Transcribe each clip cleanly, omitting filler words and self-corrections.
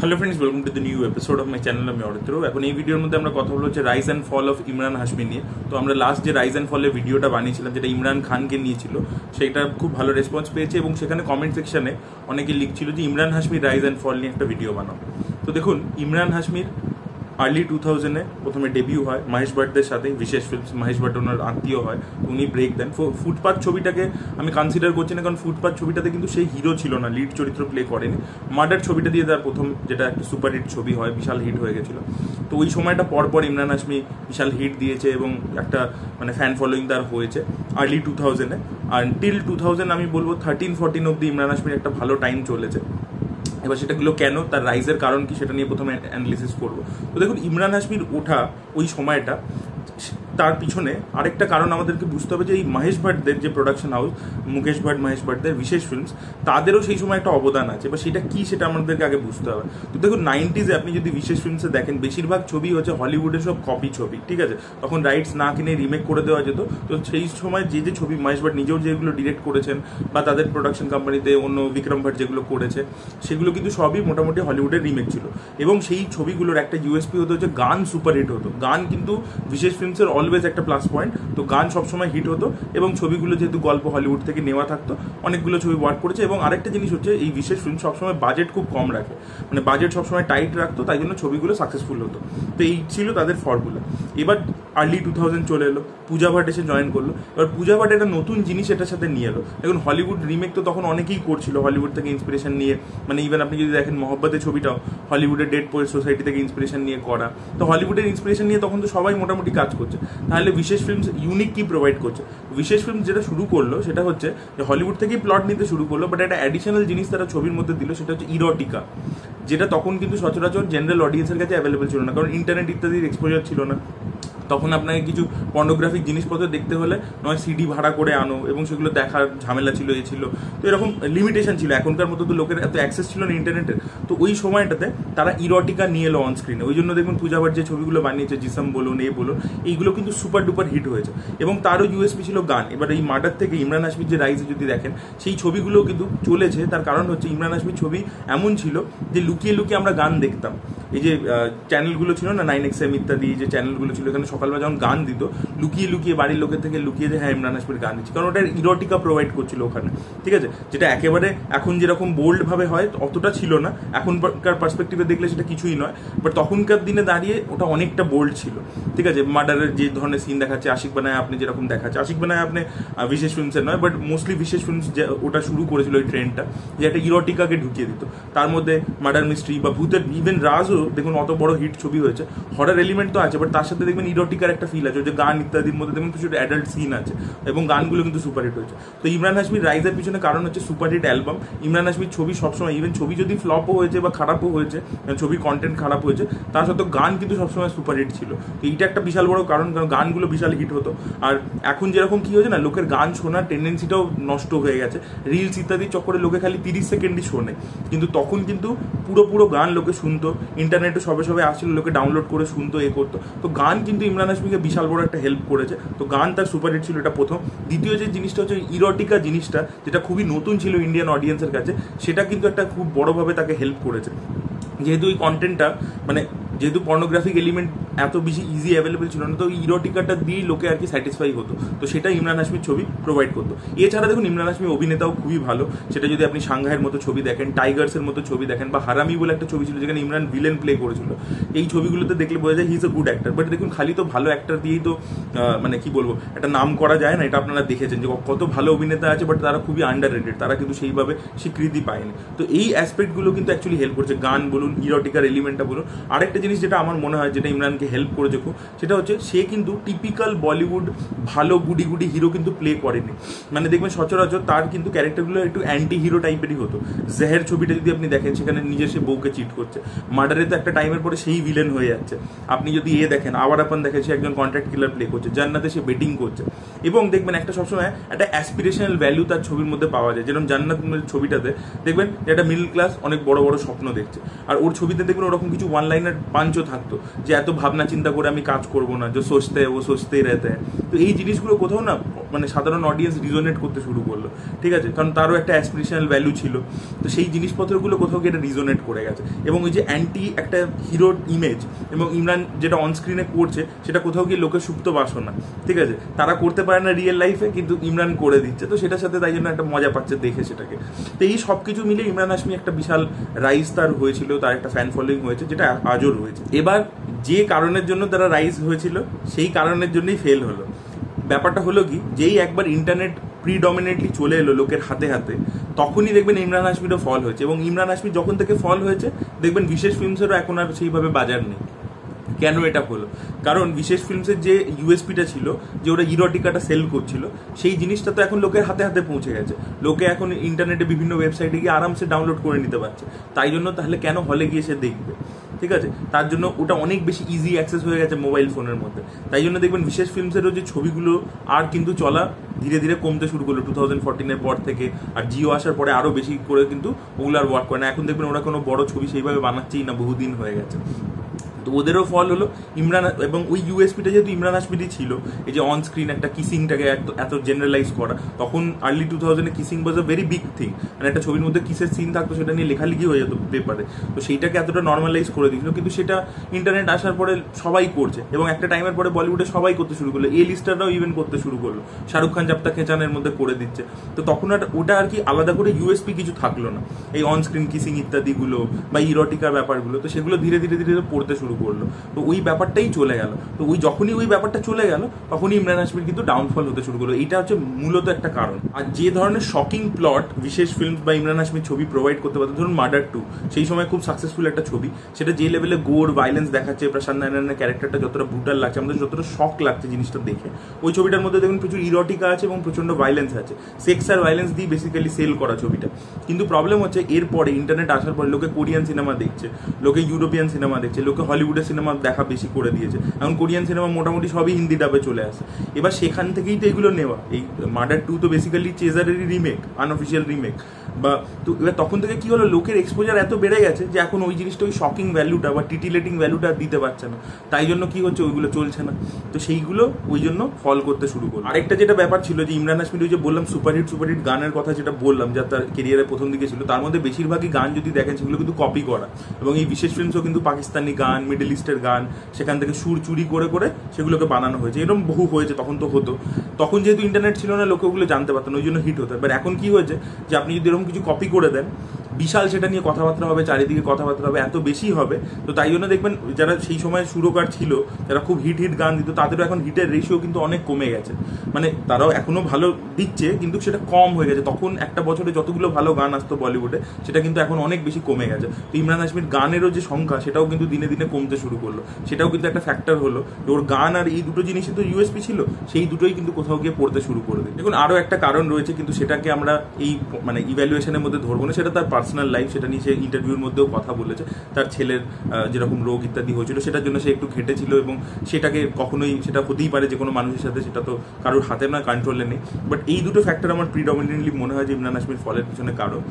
Hello friends, welcome to the new episode of my channel. আমি অরিত্র। এখন এই ভিডিওর মধ্যে আমরা কথা বলবো হচ্ছে rise and fall of Emraan Hashmi নিয়ে। তো আমরা লাস্ট যে রাইজ অ্যান্ড ফলের ভিডিওটা বানিয়েছিলাম, যেটা ইমরান খানকে নিয়েছিল, সেটা খুব ভালো রেসপন্স পেয়েছে এবং সেখানে কমেন্ট সেকশনে অনেকে লিখছিল যে ইমরান হাশমির রাইজ অ্যান্ড ফল নিয়ে একটা ভিডিও বানাও। তো দেখুন, ইমরান হাশমির আর্লি 2000-এ প্রথমে ডেবিউ হয় মহেশ ভাটদের সাথে, বিশেষ ফিল্মস। মহেশ ভাট ওনার আত্মীয় হয়, উনি ব্রেক দেন। ফুটপাথ ছবিটাকে আমি কনসিডার করছি না, কারণ ফুটপাথ ছবিটাতে কিন্তু সেই হিরো ছিল না, লিড চরিত্র প্লে করেনি। মার্ডার ছবিটা দিয়ে তার প্রথম, যেটা একটা সুপার হিট ছবি হয়, বিশাল হিট হয়ে গেছিলো। তো ওই সময়টা পরপর ইমরান হাশমি বিশাল হিট দিয়েছে এবং একটা মানে ফ্যান ফলোয়িং তার হয়েছে আর্লি 2000-এ। আর টিল 2000 আমি বলবো 13-14 অব্দি ইমরান হাশমির একটা ভালো টাইম চলেছে। এবার সেটাগুলো কেন, তার রাইজের কারণ কি, সেটা নিয়ে প্রথমে অ্যানালিসিস করবো। তো দেখুন, ইমরান হাশমির ওঠা ওই সময়টা, তার পিছনে আরেকটা কারণ আমাদেরকে বুঝতে হবে যে এই মহেশ ভাটদের যে প্রোডাকশন হাউস, মুকেশ ভাট, মহেশ ভাটদের বিশেষ ফিল্মস, তাদেরও সেই সময় একটা অবদান আছে। বা সেটা কি, সেটা আমাদেরকে আগে বুঝতে হবে। তো দেখুন, 90s-এ আপনি যদি বিশেষ ফিল্মসে দেখেন, বেশিরভাগ ছবি হচ্ছে হলিউডের সব কপি ছবি, ঠিক আছে? তখন রাইটস না কিনে রিমেক করে দেওয়া যেত। তো সেই সময় যে যে ছবি মহেশ ভাট নিজেও যেগুলো ডিরেক্ট করেছেন বা তাদের প্রোডাকশন কোম্পানিতে অন্য বিক্রম ভাট যেগুলো করেছে, সেগুলো কিন্তু সবই মোটামুটি হলিউডের রিমেক ছিল। এবং সেই ছবিগুলোর একটা ইউএসপি হতো যে গান সুপারহিট হতো। গান কিন্তু বিশেষ ফিল্মসের অলওয়েজ একটা প্লাস পয়েন্ট। তো গান সবসময় হিট হতো এবং ছবিগুলো যেহেতু গল্প হলিউড থেকে নেওয়া থাকতো, অনেকগুলো ছবি ওয়ার্ক করেছে। এবং আরেকটা জিনিস হচ্ছে, এই বিশেষ ফিল্ম সবসময় বাজেট খুব কম রাখে, মানে বাজেট সবসময় টাইট রাখতো, তাই জন্য ছবিগুলো সাকসেসফুল হতো। তো এই ছিল তাদের ফর্মুলা। এবার আর্লি 2000 চলে এলো, পূজা ভাট এসে জয়েন করলো। এবার পূজা ভাট একটা নতুন জিনিস এটার সাথে নিয়ে এলো। এখন হলিউড রিমেক তো তখন অনেকেই করছিল হলিউড থেকে ইন্সপিরেশন নিয়ে, মানে ইভেন আপনি যদি দেখেন মহব্বতের ছবিটাও হলিউডের ডেড পোয়েট সোসাইটি থেকে ইন্সপিরেশন নিয়ে করা। তো হলিউডের ইন্সপিরেশন নিয়ে তখন তো সবাই মোটামুটি কাজ করছে। তাহলে বিশেষ ফিল্মস ইউনিক কি প্রোভাইড করছে? বিশেষ ফিল্ম যেটা শুরু করলো সেটা হচ্ছে যে হলিউড থেকেই প্লট নিতে শুরু করলো, বাট একটা অ্যাডিশনাল জিনিস তারা ছবির মধ্যে দিল, সেটা হচ্ছে ইরোটিকা, যেটা তখন কিন্তু সচরাচর জেনারেল অডিয়েন্সের কাছে অ্যাভেলেবল ছিল না, কারণ ইন্টারনেট ইত্যাদির এক্সপোজার ছিল না। তখন আপনাকে কিছু পর্নোগ্রাফিক জিনিসপত্র দেখতে হলে নয় সিডি ভাড়া করে আনো, এবং সেগুলো দেখার ঝামেলা ছিল, এ ছিল। তো এরকম লিমিটেশন ছিল। এখনকার মতো তো লোকের এত অ্যাক্সেস ছিল না ইন্টারনেটের। তো ওই সময়টাতে তারা ইরোটিকা নিয়ে এলো অন স্ক্রিনে। ওই জন্য দেখুন, পূজা ভাট যে ছবিগুলো বানিয়েছে, জিসম বলুন, এ বলুন, এইগুলো কিন্তু সুপার ডুপার হিট হয়েছে। এবং তারও ইউএসপি ছিল গান। এবার এই মার্ডার থেকে ইমরান হাশমির যে রাইজে যদি দেখেন, সেই ছবিগুলোও কিন্তু চলেছে। তার কারণ হচ্ছে ইমরান হাশমির ছবি এমন ছিল যে লুকিয়ে লুকিয়ে আমরা গান দেখতাম। এই যে চ্যানেলগুলো ছিল না, 9XM ইত্যাদি যে চ্যানেলগুলো ছিল, এখানে সকালবেলা যখন গান দিত, লুকিয়ে লুকিয়ে বাড়ির লোকের থেকে লুকিয়ে যে হ্যাঁ ইমরান হাশমির গান দিচ্ছে, কারণ ওটা ইরোটিকা প্রোভাইড করছিল ওখানে, ঠিক আছে? যেটা একেবারে এখন যেরকম বোল্ড ভাবে হয় অতটা ছিল না, এখনকার পার্সপেক্টিভে দেখলে সেটা কিছুই নয়, বাট তখনকার দিনে দাঁড়িয়ে ওটা অনেকটা বোল্ড ছিল, ঠিক আছে? মার্ডারের যে ধরনের সিন দেখাচ্ছে, আশিক বানায় আপনি যেরকম দেখাচ্ছে, আশিক বানায় আপনি বিশেষ ফিল্মসের নয়, বাট মোস্টলি বিশেষ ফিল্মস ওটা শুরু করেছিল ওই ট্রেন্ডটা, যে একটা ইরোটিকাকে ঢুকিয়ে দিত। তার মধ্যে মার্ডার মিস্ট্রি বা ভূতের, ইভেন রাজও দেখুন অত বড় হিট ছবি হয়েছে, হরার এলিমেন্ট তো আছে, বাট তার সাথে দেখবেন ইরোটিকার একটা ফিল আছে, যে গান ইত্যাদির মধ্যে দেখবেন কিছু অ্যাডাল্ট সিন আছে, এবং গানগুলো কিন্তু সুপারহিট হয়েছে। তো ইমরান হাশমির রাইজের পিছনে কারণ হচ্ছে সুপারহিট অ্যালবাম। ইমরান হাশমির ছবি সবসময়, ইভেন ছবি যদি ফ্লপও হয়েছে বা খারাপও হয়েছে, ছবির কন্টেন্ট খারাপ হয়েছে, তার সত্ত্বেও গান কিন্তু সবসময় সুপারহিট ছিল। তো এইটা একটা বিশাল বড় কারণ, কারণ গানগুলো বিশাল হিট হতো। আর এখন যেরকম কি হয়েছে না, লোকের গান শোনার টেন্ডেন্সিটাও নষ্ট হয়ে গেছে। রিলস ইত্যাদির চক্করে লোকে খালি 30 সেকেন্ডই শোনে, কিন্তু তখন কিন্তু পুরো গান লোকে শুনতো। ইন্টারনেটে সবে সবে আসছিল, লোকে ডাউনলোড করে শুনতো, এ করতো। তো গান কিন্তু ইমরান হাশমিকে বিশাল বড় একটা হেল্প করেছে। তো গান তার সুপারহিট ছিল, এটা প্রথম। দ্বিতীয় যে জিনিসটা হচ্ছে ইরোটিকা জিনিসটা, যেটা খুবই নতুন ছিল ইন্ডিয়ান অডিয়েন্সের কাছে, সেটা কিন্তু একটা খুব বড়ভাবে তাকে হেল্প করেছে। যেহেতু এই কন্টেন্টটা, মানে যেহেতু পর্নোগ্রাফিক এলিমেন্ট এত বেশি ইজি অ্যাভেলেবেল ছিল না, তো ইরোটিকাটা দিয়েই লোকে আর কি স্যাটিসফাই হতো। তো সেটা ইমরান হাশমির ছবি প্রোভাইড করতো। এছাড়া দেখুন, ইমরান হাশমি অভিনেতাও খুবই ভালো। সেটা যদি আপনি সাংঘাইয়ের মতো ছবি দেখেন, টাইগার্সের মতো ছবি দেখেন, বা হারামি বলে একটা ছবি ছিল যেখানে ইমরান ভিলেন প্লে করেছিল, এই ছবিগুলোতে দেখলে বোঝা যায় he is a good actor. But দেখুন, খালি তো ভালো অ্যাক্টর দিয়েই তো মানে কি বলবো, একটা নাম করা যায় না। এটা আপনারা দেখেছেন যে কত ভালো অভিনেতা আছে, বাট তারা খুবই আন্ডার রেটেড, তারা কিন্তু সেইভাবে স্বীকৃতি পায়নি। তো এই অ্যাসপেক্টগুলো কিন্তু অ্যাকচুয়ালি হেল্প করছে, গান বলুন, ইরোটিকার এলিমেন্টটা বলুন। আরেকটা জিনিস যেটা আমার মনে হয় যেটা ইমরানকে হেল্প করেছে খুব, সেটা হচ্ছে সে কিন্তু টিপিক্যাল বলিউড ভালো গুডি গুডি হিরো কিন্তু প্লে করেনি। মানে দেখবেন সচরাচর তার কিন্তু ক্যারেক্টারগুলো একটু অ্যান্টি হিরো টাইপেরই হতো। জেহের ছবিটা যদি আপনি দেখেন, সেখানে নিজের সে বউকে চিট করছে। মার্ডারে তো একটা টাইমের পরে সেই ভিলেন হয়ে যাচ্ছে। আপনি যদি দেখেন, আবার আপন দেখেন, সে একজন কন্ট্রাক্ট কিলার প্লে করছে। জান্নাতে সে বেটিং করছে। এবং দেখবেন একটা সবসময় একটা অ্যাসপিরেশনাল ভ্যালু তার ছবির মধ্যে পাওয়া যায়। যেরকম জান্নাত ছবিটাতে দেখবেন একটা মিডল ক্লাস অনেক বড় বড় স্বপ্ন দেখছে, আর ওর ছবিতে দেখবেন ওরকম কিছু ওয়ান লাইনার পাঞ্চও থাকতো, যে এত ভাবনা চিন্তা করে আমি কাজ করবো না, যে সোচতে ও সোচতেই রেতে। তো এই জিনিসগুলো কোথাও না মানে সাধারণ অডিয়েন্স রিজোনেট করতে শুরু করলো, ঠিক আছে, কারণ তারও একটা অ্যাসপিরেশনাল ভ্যালু ছিল। তো সেই জিনিসপত্রগুলো কোথাও গিয়ে এটা রিজোনেট করে গেছে, এবং ওই যে অ্যান্টি একটা হিরোর ইমেজ এবং ইমরান যেটা অনস্ক্রিনে করছে সেটা কোথাও গিয়ে লোকের সুপ্ত বাসনা, ঠিক আছে, তারা করতে পারে না রিয়েল লাইফে, কিন্তু ইমরান করে দিচ্ছে, তো সেটার সাথে তাই জন্য একটা মজা পাচ্ছে দেখে সেটাকে। তো এই সব কিছু মিলে ইমরান হাশমি একটা বিশাল রাইজ তার হয়েছিল, তার একটা ফ্যান ফলোয়িং হয়েছে, যেটা আজও রয়েছে। এবার যে কারণের জন্য তারা রাইজ হয়েছিল সেই কারণের জন্যই ফেল হলো। ব্যাপারটা হলো কি, যেই একবার ইন্টারনেট প্রিডমিনেন্টলি চলে এলো লোকের হাতে হাতে, তখনই দেখবেন ইমরান হাশমিরও ফল হয়েছে। এবং ইমরান হাশমি যখন থেকে ফল হয়েছে দেখবেন বিশেষ ফিল্মসেরও এখন আর সেইভাবে বাজার নেই। কেন এটা হলো? কারণ বিশেষ ফিল্মসের যে ইউএসপিটা ছিল, যে ওরা ইরোটিকাটা সেল করছিল, সেই জিনিসটা তো এখন লোকের হাতে হাতে পৌঁছে গেছে। লোকে এখন ইন্টারনেটে বিভিন্ন ওয়েবসাইটে গিয়ে আরামসে ডাউনলোড করে নিতে পারছে। তাই জন্য তাহলে কেন হলে গিয়ে সে দেখবে, ঠিক আছে? তার জন্য ওটা অনেক বেশি ইজি অ্যাক্সেস হয়ে গেছে মোবাইল ফোনের মধ্যে। তাই জন্য দেখবেন বিশেষ ফিল্মসেরও যে ছবিগুলো আর কিন্তু চলা ধীরে ধীরে কমতে শুরু করলো 2014-এর পর থেকে। আর জিও আসার পরে আরও বেশি করে কিন্তু ওগুলো আর ওয়ার্ক করে না। এখন দেখবেন ওরা কোনো বড় ছবি সেইভাবে বানাচ্ছেই না, বহুদিন হয়ে গেছে। তো ওদেরও ফল হলো ইমরান, এবং ওই ইউএসপিটা যেহেতু ইমরান হাশমিরই ছিল, এই যে অন স্ক্রিন একটা কিসিংটাকে এত জেনারেলাইজ করা, তখন আর্লি 2000-এ kissing was a very big thing. মানে একটা ছবির মধ্যে কিসের সিন থাকতো, সেটা নিয়ে লেখালেখি হয়ে যেত পেপারে। তো সেইটাকে এতটা নর্মালাইজ করে দিয়েছিল, কিন্তু সেটা ইন্টারনেট আসার পরে সবাই করছে, এবং একটা টাইমের পরে বলিউডে সবাই করতে শুরু করলো, এ লিস্টাররাও ইভেন করতে শুরু করলো, শাহরুখ খান জাপ্তা খেঁচানের মধ্যে করে দিচ্ছে। তো তখন আর ওটা আর কি আলাদা করে ইউএসপি কিছু থাকলো না, এই অন স্ক্রিন কিসিং ইত্যাদিগুলো বা ইরোটিকার ব্যাপারগুলো। তো সেগুলো ধীরে ধীরে ধীরে পড়তে শুরু করলো। তো ওই ব্যাপারটাই চলে গেল। তো যখনই ওই ব্যাপারটা চলে গেল, তখনই ইমরান হাশমির কিন্তু ডাউনফল হতে শুরু করলো। এইটা হচ্ছে মূলত একটা কারণ। আর যে ধরনের শকিং প্লট বিশেষ ফিল্ম বা ইমরান হাশমির ছবি প্রোভাইড করতে পারতো, ধরুন মার্ডার 2 সেই সময় খুব সাকসেসফুল একটা ছবি, সেটা যে লেভেলে গোর ভাইলেন্স দেখাচ্ছে, প্রশান্ত নারায়ণের ক্যারেক্টারটা যতটা ব্রুটাল লাগছে, আমাদের যতটা শক লাগছে জিনিসটা দেখে, ওই ছবিটার মধ্যে দেখুন প্রচুর ইরোটিকা আছে এবং প্রচন্ড ভাইলেন্স আছে। সেক্স আর ভাইলেন্স দিয়ে বেসিক্যালি সেল করা ছবিটা। কিন্তু প্রবলেম হচ্ছে এরপরে ইন্টারনেট আসার পরে লোকে কোরিয়ান সিনেমা দেখছে, লোকে ইউরোপিয়ান সিনেমা দেখছে, লোকে হলিউডের সিনেমা দেখা বেশি করে দিয়েছে। এখন কোরিয়ান সিনেমা মোটামুটি সবই হিন্দি ডাবে চলে আসে। এবার সেখান থেকেই তো এগুলো নেওয়া। এই মার্ডার 2 তো বেসিক্যালি চেজারেরই রিমেক, আনঅফিসিয়াল রিমেক। বা তো এবার তখন থেকে কি হলো, লোকের এক্সপোজার এত বেড়ে গেছে যে এখন ওই জিনিসটা ওই শকিং ভ্যালুটা বা টিটিলেটিং ভ্যালুটা দিতে পারছে না। তাই জন্য কি হচ্ছে, ওইগুলো চলছে না। তো সেইগুলো ওই জন্য ফল করতে শুরু করলো। আরেকটা যেটা ব্যাপার ছিল যে ইমরান হাশমির ওই যে বললাম সুপারহিট গানের কথা, যেটা বললাম যা তার কেরিয়ারের প্রথম দিকে ছিল, তার মধ্যে বেশিরভাগই গান যদি দেখেন সেগুলো কিন্তু কপি করা। এবং এই বিশেষ ফিল্মসও কিন্তু পাকিস্তানি গান, মিডল ইস্টের গান, সেখান থেকে সুর চুরি করে করে সেগুলোকে বানানো হয়েছে। এরকম বহু হয়েছে, তখন তো হতো। তখন যেহেতু ইন্টারনেট ছিল না, লোকে ওগুলো জানতে পারতেন, ওই জন্য হিট হতো। এবার এখন কি হয়েছে যে আপনি যদি এরকম কিছু কপি করে দেন, বিশাল সেটা নিয়ে কথাবার্তা হবে, চারিদিকে কথাবার্তা হবে, এত বেশি হবে। তো তাই জন্য দেখবেন যারা সেই সময় সুরকার ছিল, যারা খুব হিট গান দিত, তাদেরও এখন হিটের রেশিও কিন্তু অনেক কমে গেছে। মানে তারাও এখনো ভালো দিচ্ছে, কিন্তু সেটা কম হয়ে গেছে। তখন একটা বছরে যতগুলো ভালো গান আসতো বলিউডে, সেটা কিন্তু এখন অনেক বেশি কমে গেছে। তো ইমরান হাশমির গানেরও যে সংখ্যা, সেটাও কিন্তু দিনে দিনে কমতে শুরু করলো। সেটাও কিন্তু একটা ফ্যাক্টর হলো, ওর গান আর এই দুটো জিনিসই তো ইউএসপি ছিল, সেই দুটোই কিন্তু কোথাও গিয়ে পড়তে শুরু করে দিই। দেখুন আরও একটা কারণ রয়েছে, কিন্তু সেটাকে আমরা এই মানে ইভ্যালুয়েশনের মধ্যে ধরবো না। সেটা তার পার্সোনাল লাইফ, সেটা নিয়ে সে ইন্টারভিউর মধ্যেও কথা বলেছে। তার ছেলের যেরকম রোগ ইত্যাদি হয়েছিল, সেটার জন্য সে একটু ঘেটেছিল, এবং সেটাকে কখনোই, সেটা হতেই পারে যে কোনো মানুষের সাথে, সেটা তো কারোর হাতে না, কন্ট্রোলে নেই। বাট এই দুটো ফ্যাক্টর আমার প্রিডমিনেন্টলি মনে হয় যে ইমরান হাশমির ফলের পিছনে কারণ।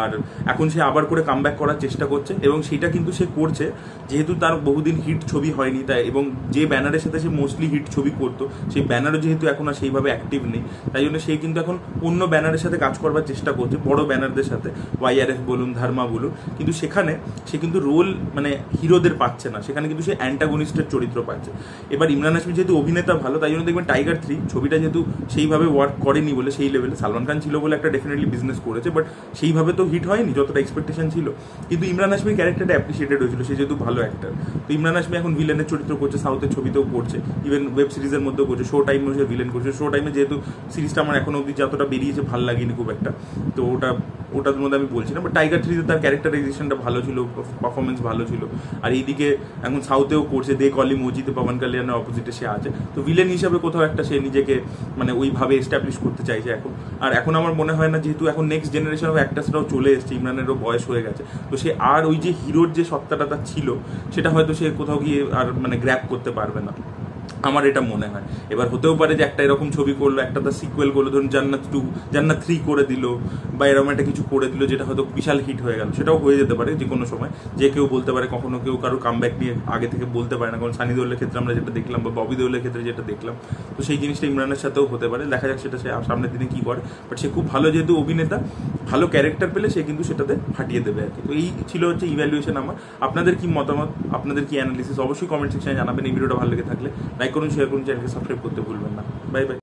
আর এখন সে আবার করে কামব্যাক করার চেষ্টা করছে, এবং সেটা কিন্তু সে করছে যেহেতু তার বহুদিন হিট ছবি হয়নি তাই, এবং যে ব্যানারের সাথে সে মোস্টলি হিট ছবি করতো, সেই ব্যানারও যেহেতু এখন আর সেইভাবে অ্যাক্টিভ নেই, তাই জন্য সে কিন্তু এখন অন্য ব্যানারের সাথে কাজ করবার চেষ্টা করছে, বড় ব্যানারদের সাথে, ওয়াইআরএফ বলুন, ধর্মা বলুন। কিন্তু সেখানে সে কিন্তু রোল মানে হিরোদের পাচ্ছে না, সেখানে কিন্তু সে অ্যান্টাগনিস্টের চরিত্র পাচ্ছে। এবার ইমরান হাশমি যেহেতু অভিনেতা ভালো, তাই জন্য দেখবেন টাইগার 3 ছবিটা যেহেতু সেইভাবে ওয়ার্ক করেনি বলে, সেই লেভেলে সালমান খান ছিল বলে একটা ডেফিনেটলি বিজনেস করেছে, বাট সেইভাবে তো হিট হয়নি যতটা এক্সপেকটেশন ছিল। কিন্তু ইমরান হাশমির ক্যারেক্টারটা অ্যাপ্রিসিয়েটেড হয়েছিল, সে যেহেতু ভালো অ্যাক্টর। তো ইমরান হাশমি এখন ভিলেনের চরিত্র করছে, সাউথের ছবিতেও করছে, ইভেন ওয়েব সিরিজের মধ্যেও করছে, শো টাইমেও সে ভিলেন করছে। শো টাইমে যেহেতু সিরিজটা আমার এখনো অব্দি যতটা বেরিয়েছে ভালো লাগেনি খুব একটা, তো ওটার মধ্যে আমি বলছি না। বাট টাইগার 3-তে তার ক্যারেক্টারাইজেশনটা ভালো ছিল, পারফরমেন্স ভালো ছিল। আর এইদিকে এখন সাউথেও করছে, দে কলি মজিতে পবন কল্যাণের অপোজিটে সে আছে। তো ভিলেন হিসাবে কোথাও একটা সে নিজেকে মানে ওইভাবে এস্টাবলিশ করতে চাইছে এখন। আর এখন আমার মনে হয় না, যেহেতু এখন নেক্সট জেনারেশন অফ অ্যাক্টার্সরাও চলে এসছে, ইমরানেরও বয়স হয়ে গেছে, তো সে আর ওই যে হিরোর যে সত্তাটা তার ছিল, সেটা হয়তো সে কোথাও গিয়ে আর মানে গ্র্যাব করতে পারবে না। আমার এটা মনে হয়। এবার হতেও পারে যে একটা এরকম ছবি করলো, একটা তার সিকুয়েল করলো, ধরুন জান্নাত 2, জান্নাত 3 করে দিল, বা এরকম একটা কিছু করে দিল যেটা হয়তো বিশাল হিট হয়ে গেল, সেটাও হয়ে যেতে পারে যে কোনো সময়। যে কেউ বলতে পারে, কখনো কেউ কারো কামব্যাক নিয়ে আগে থেকে বলতে পারে না, কারণ সানি দেওলের ক্ষেত্রে আমরা যেটা দেখলাম বা ববি দেওলের ক্ষেত্রে যেটা দেখলাম, তো সেই জিনিসটা ইমরানের সাথেও হতে পারে। দেখা যাক সেটা সে সামনের দিনে কি করে। বাট সে খুব ভালো যেহেতু অভিনেতা, ভালো ক্যারেক্টার পেলে সে কিন্তু সেটাতে ফাটিয়ে দেবে আর কি। তো এই ছিল হচ্ছে ইভ্যালুয়েশন আমার। আপনাদের কি মতামত, আপনাদের কি অ্যানালিসিস, অবশ্যই কমেন্ট সেকশনে জানাবেন। এই ভিডিওটা ভালো লেগে থাকলে লাইক করুন, শেয়ার করুন, চ্যানেলকে সাবস্ক্রাইব করতে ভুলবেন না। Bye bye.